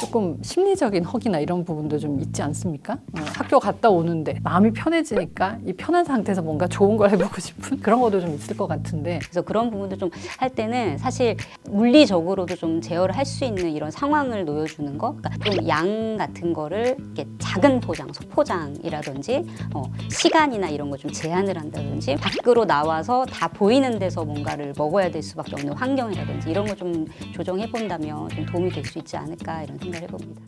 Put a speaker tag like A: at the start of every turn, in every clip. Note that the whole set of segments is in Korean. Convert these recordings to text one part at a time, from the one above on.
A: 조금 심리적인 허기나 이런 부분도 좀 있지 않습니까? 학교 갔다 오는데 마음이 편해지니까 이 편한 상태에서 뭔가 좋은 걸 해보고 싶은 그런 것도 좀 있을 것 같은데,
B: 그래서 그런 부분도 좀 할 때는 사실 물리적으로도 좀 제어를 할 수 있는 이런 상황을 놓여주는 거, 그러니까 좀 양 같은 거를 이렇게 작은 포장, 소포장이라든지 시간이나 이런 거 좀 제한을 한다든지, 밖으로 나와서 다 보이는 데서 뭔가를 먹어야 될 수밖에 없는 환경이라든지 이런 거 좀 조정해 본다면 좀 도움이 될 수 있지 않을까 이런 생각을 해봅니다.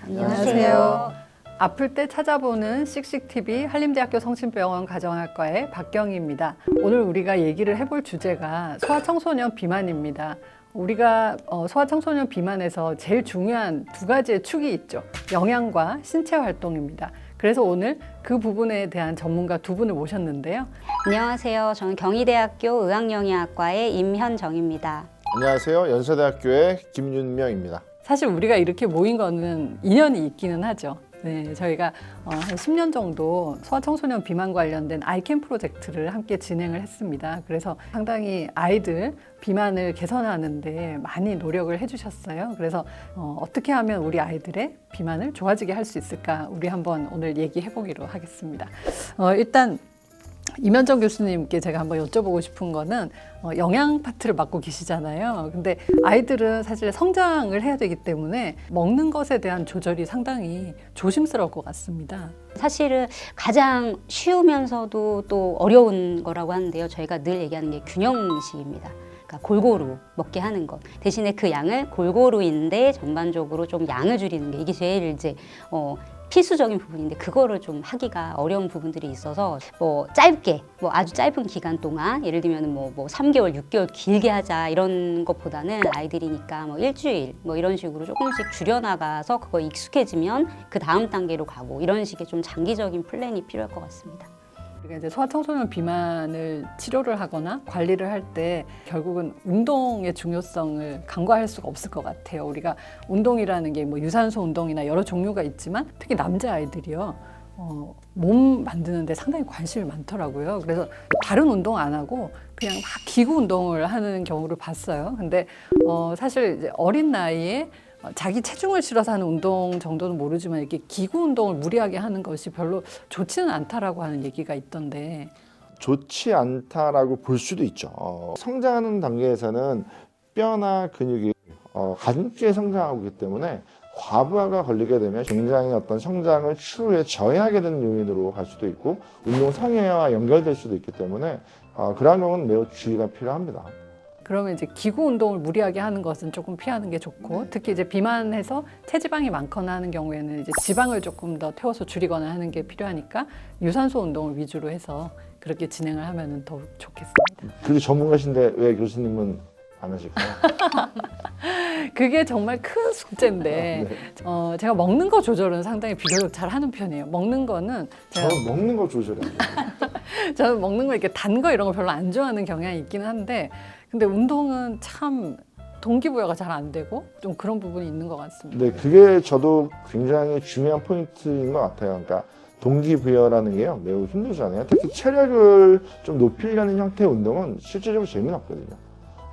A: 안녕하세요. 아플 때 찾아보는 씩씩TV 한림대학교 성심병원 가정학과의 박경희입니다. 오늘 우리가 얘기를 해볼 주제가 소아청소년 비만입니다. 우리가 소아청소년 비만에서 제일 중요한 두 가지의 축이 있죠. 영양과 신체 활동입니다. 그래서 오늘 그 부분에 대한 전문가 두 분을 모셨는데요.
B: 안녕하세요. 저는 경희대학교 의학영양학과의 임현정입니다.
C: 안녕하세요. 연세대학교의 김윤명입니다.
A: 사실 우리가 이렇게 모인 거는 인연이 있기는 하죠. 네, 저희가 한 10년 정도 소아청소년 비만 관련된 아이캠 프로젝트를 함께 진행을 했습니다. 그래서 상당히 아이들 비만을 개선하는데 많이 노력을 해주셨어요. 그래서 어떻게 하면 우리 아이들의 비만을 좋아지게 할 수 있을까, 우리 한번 오늘 얘기해 보기로 하겠습니다. 일단 임현정 교수님께 제가 한번 여쭤보고 싶은 거는 영양 파트를 맡고 계시잖아요. 근데 아이들은 사실 성장을 해야 되기 때문에 먹는 것에 대한 조절이 상당히 조심스러울 것 같습니다.
B: 사실은 가장 쉬우면서도 또 어려운 거라고 하는데요. 저희가 늘 얘기하는 게 균형식입니다. 그러니까 골고루 먹게 하는 것. 대신에 그 양을 골고루인데 전반적으로 좀 양을 줄이는 게 이게 제일 이제 필수적인 부분인데, 그거를 좀 하기가 어려운 부분들이 있어서 짧게 아주 짧은 기간 동안, 예를 들면 3개월, 6개월 길게 하자 이런 것보다는 아이들이니까 일주일 이런 식으로 조금씩 줄여나가서 그거 익숙해지면 그 다음 단계로 가고, 이런 식의 좀 장기적인 플랜이 필요할 것 같습니다.
A: 우리가 이제 소아청소년 비만을 치료를 하거나 관리를 할 때 결국은 운동의 중요성을 간과할 수가 없을 것 같아요. 우리가 운동이라는 게 유산소 운동이나 여러 종류가 있지만 특히 남자아이들이요. 몸 만드는데 상당히 관심이 많더라고요. 그래서 다른 운동 안 하고 그냥 막 기구 운동을 하는 경우를 봤어요. 근데 사실 이제 어린 나이에 자기 체중을 실어서 하는 운동 정도는 모르지만 이렇게 기구 운동을 무리하게 하는 것이 별로 좋지는 않다라고 하는 얘기가 있던데.
C: 좋지 않다라고 볼 수도 있죠. 성장하는 단계에서는 뼈나 근육이 가중치에 성장하고 있기 때문에 과부하가 걸리게 되면 굉장히 어떤 성장을 추후에 저해하게 되는 요인으로 갈 수도 있고, 운동 상해와 연결될 수도 있기 때문에 그러한 경우는 매우 주의가 필요합니다.
A: 그러면 이제 기구 운동을 무리하게 하는 것은 조금 피하는 게 좋고, 특히 이제 비만해서 체지방이 많거나 하는 경우에는 이제 지방을 조금 더 태워서 줄이거나 하는 게 필요하니까 유산소 운동을 위주로 해서 그렇게 진행을 하면 더 좋겠습니다.
C: 그게 전문가신데 왜 교수님은 안 하실까요?
A: 그게 정말 큰 숙제인데,
C: 네.
A: 제가 먹는 거 조절은 상당히 비교적 잘 하는 편이에요. 먹는 거는
C: 저는 먹는 거 조절해요.
A: 저는 먹는 거 이렇게 단 거 이런 거 별로 안 좋아하는 경향이 있기는 한데, 근데 운동은 참 동기부여가 잘 안 되고 좀 그런 부분이 있는 것 같습니다.
C: 네, 그게 저도 굉장히 중요한 포인트인 것 같아요. 그러니까 동기부여라는 게요, 매우 힘들잖아요. 특히 체력을 좀 높이려는 형태의 운동은 실질적으로 재미없거든요.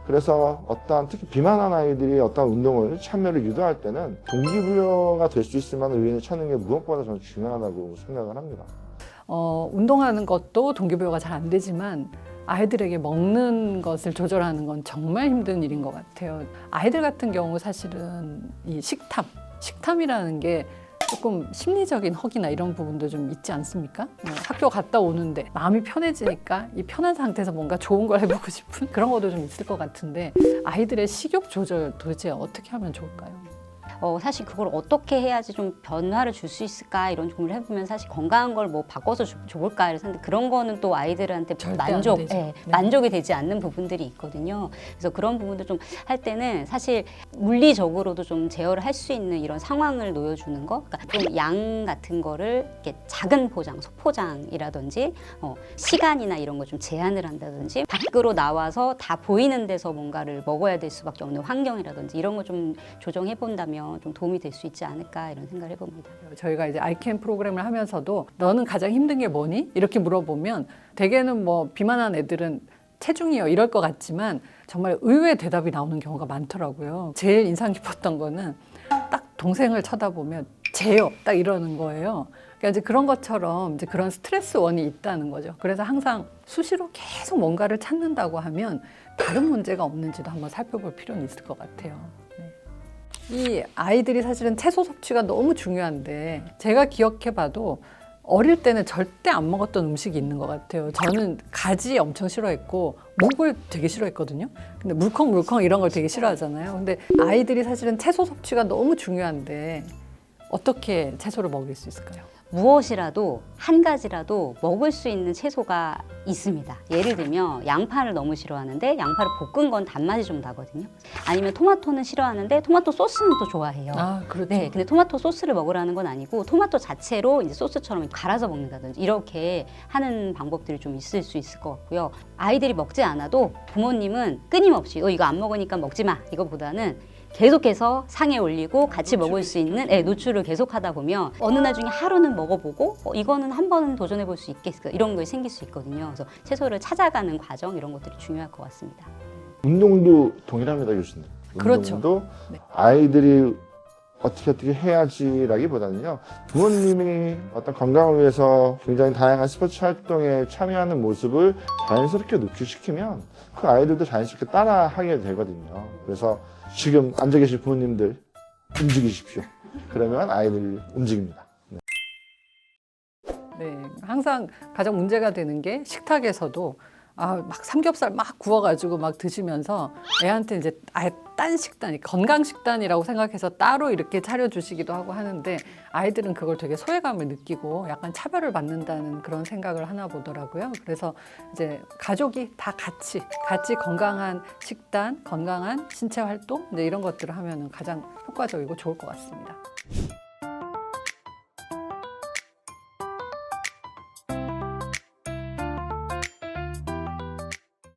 C: 그래서 특히 비만한 아이들이 어떤 운동을 참여를 유도할 때는 동기부여가 될 수 있을 만한 요인을 찾는 게 무엇보다 저는 중요하다고 생각을 합니다.
A: 운동하는 것도 동기부여가 잘 안 되지만 아이들에게 먹는 것을 조절하는 건 정말 힘든 일인 것 같아요. 아이들 같은 경우 사실은 이 식탐이라는 게 조금 심리적인 허기나 이런 부분도 좀 있지 않습니까? 학교 갔다 오는데 마음이 편해지니까 이 편한 상태에서 뭔가 좋은 걸 해보고 싶은 그런 것도 좀 있을 것 같은데, 아이들의 식욕 조절 도대체 어떻게 하면 좋을까요?
B: 사실 그걸 어떻게 해야지 좀 변화를 줄 수 있을까 이런 고민을 해보면, 사실 건강한 걸 바꿔서 좋을까 이래서 하는데, 그런 거는 또 아이들한테 만족이 되지 않는 부분들이 있거든요. 그래서 그런 부분도 좀 할 때는 사실 물리적으로도 좀 제어를 할 수 있는 이런 상황을 놓여주는 거, 그러니까 좀 양 같은 거를 이렇게 작은 포장, 소포장이라든지 시간이나 이런 거 좀 제한을 한다든지, 밖으로 나와서 다 보이는 데서 뭔가를 먹어야 될 수밖에 없는 환경이라든지 이런 거 좀 조정해 본다면 좀 도움이 될 수 있지 않을까 이런 생각을 해봅니다.
A: 저희가 이제 아이캠 프로그램을 하면서도 너는 가장 힘든 게 뭐니? 이렇게 물어보면 대개는 비만한 애들은 체중이요 이럴 것 같지만 정말 의외의 대답이 나오는 경우가 많더라고요. 제일 인상 깊었던 거는 딱 동생을 쳐다보면 쟤요 딱 이러는 거예요. 그러니까 이제 그런 것처럼 이제 그런 스트레스 원이 있다는 거죠. 그래서 항상 수시로 계속 뭔가를 찾는다고 하면 다른 문제가 없는지도 한번 살펴볼 필요는 있을 것 같아요. 네. 이 아이들이 사실은 채소 섭취가 너무 중요한데 제가 기억해봐도 어릴 때는 절대 안 먹었던 음식이 있는 것 같아요. 저는 가지 엄청 싫어했고 묵을 되게 싫어했거든요. 근데 물컹물컹 이런 걸 되게 싫어하잖아요. 근데 아이들이 사실은 채소 섭취가 너무 중요한데 어떻게 채소를 먹일 수 있을까요?
B: 무엇이라도 한 가지라도 먹을 수 있는 채소가 있습니다. 예를 들면 양파를 너무 싫어하는데 양파를 볶은 건 단맛이 좀 나거든요. 아니면 토마토는 싫어하는데 토마토 소스는 또 좋아해요.
A: 아, 그렇죠.
B: 네, 근데 토마토 소스를 먹으라는 건 아니고 토마토 자체로 이제 소스처럼 갈아서 먹는다든지 이렇게 하는 방법들이 좀 있을 수 있을 것 같고요. 아이들이 먹지 않아도 부모님은 끊임없이 너 이거 안 먹으니까 먹지 마 이거보다는 계속해서 상에 올리고 같이 먹을 수 있는 노출을 계속하다 보면 어느 나중에 하루는 먹어보고 이거는 한 번은 도전해 볼 수 있겠어 이런 게 생길 수 있거든요. 그래서 채소를 찾아가는 과정 이런 것들이 중요할 것 같습니다.
C: 운동도 동일합니다, 교수님.
A: 그렇죠.
C: 운동도
A: 네.
C: 아이들이 어떻게 해야지라기보다는요, 부모님이 어떤 건강을 위해서 굉장히 다양한 스포츠 활동에 참여하는 모습을 자연스럽게 노출시키면 그 아이들도 자연스럽게 따라 하게 되거든요. 그래서 지금 앉아 계신 부모님들 움직이십시오. 그러면 아이들이 움직입니다.
A: 네, 항상 가장 문제가 되는 게 식탁에서도 막 삼겹살 막 구워가지고 막 드시면서 애한테 이제 아예 딴 식단, 건강 식단이라고 생각해서 따로 이렇게 차려주시기도 하고 하는데 아이들은 그걸 되게 소외감을 느끼고 약간 차별을 받는다는 그런 생각을 하나 보더라고요. 그래서 이제 가족이 다 같이 건강한 식단, 건강한 신체 활동 이제 이런 것들을 하면 가장 효과적이고 좋을 것 같습니다.